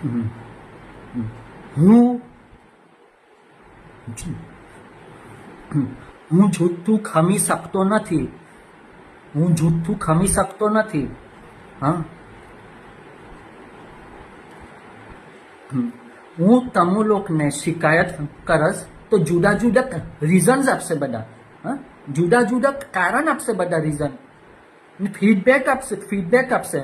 હું હું જૂઠું ખમી શકતો નથી. હું જૂઠું ખમી શકતો નથી. હા, હું તમુ લોકોને શિકાયત કરસ તો જુદા જુદા રીઝન્સ આપશે બધા. હા, જુદા જુદા કારણ આપશે બધા રીઝન. ફીડબેક આપશે.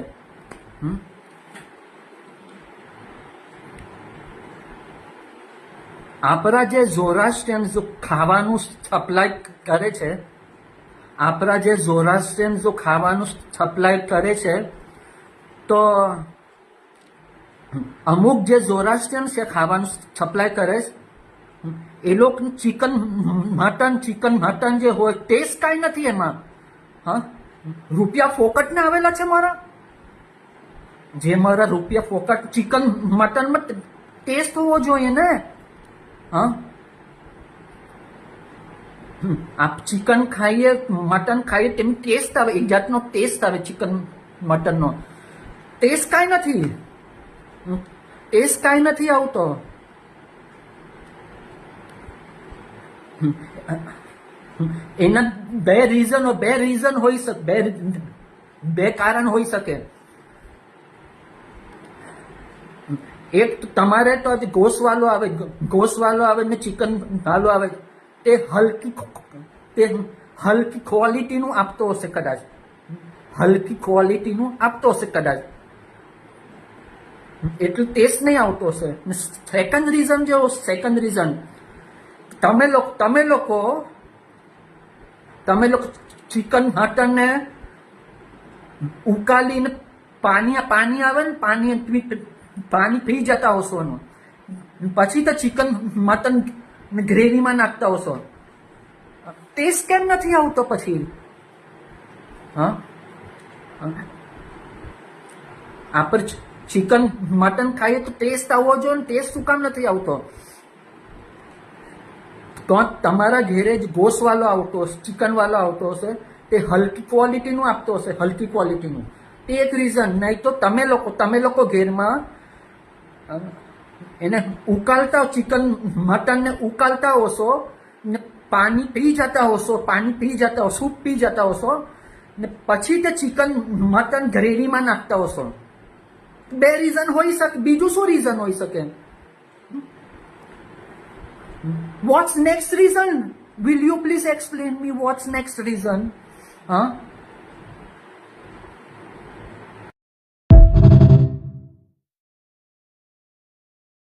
આપણા જે ઝોરાસ્ટ્રિયન જો ખાવાનું સપ્લાય કરે છે, આપણા જે ઝોરાસ્ટ્રિયન જો ખાવાનું સપ્લાય કરે છે, તો અમુક જે ઝોરાસ્ટ્રિયન છે ખાવાનું સપ્લાય કરે છે, એ લોકો ચિકન મટન જે હોય ટેસ્ટ કાંઈ નથી એમાં. હા, રૂપિયા ફોકટના આવેલા છે મારા. જે મારા રૂપિયા ફોકટ ચિકન મટનમાં ટેસ્ટ હોવો જોઈએ ને. હા, આપ ચિકન ખાઈએ મટન ખાઈએ તેમ ટેસ્ટ આવે, એક જાતનો ટેસ્ટ આવે. ચિકન મટનનો ટેસ્ટ કાંઈ નથી. ટેસ્ટ કાંઈ નથી આવતો. એના બે રીઝન હોઈ શકે, બે કારણ હોઈ શકે. એક તમારે તો ગોસવાલો આવે ને ચિકન વાલો આવે, તે હલકી ક્વોલિટીનું આપતો હશે કદાચ. એટલું ટેસ્ટ નહીં આવતો હશે. સેકન્ડ રીઝન, તમે લોકો ચિકન મટન ને ઉકાલીને પાણી આવે ને પાણી પી જતા હશો એનું, પછી તો ચિકન મટન ગ્રેવીમાં નાખતા હશો. ટેસ્ટ કેમ નથી આવતો પછી? હા, આપણે ચિકન મટન ખાઈએ તો ટેસ્ટ આવવો જોઈએ ને ટેસ્ટ શું કામ નથી આવતો? તો તમારા ઘેરે જ ગોસવાલો આવતો હશે, ચિકન વાલો આવતો હશે, તે હલકી ક્વોલિટીનું આપતો હશે, તે એક રીઝન. નહીં તો તમે લોકો ઘેરમાં એને ઉકાળતા ચિકન મટનને ઉકાળતા હશો ને પાણી પી જતા હશો, સૂપ પી જતા હશો ને પછી તે ચિકન મટન ગ્રેવીમાં નાખતા હશો. બે રીઝન હોઈ શકે. બીજું શું રીઝન હોઈ શકે? What's next reason? Will you please explain me what's next reason? Huh?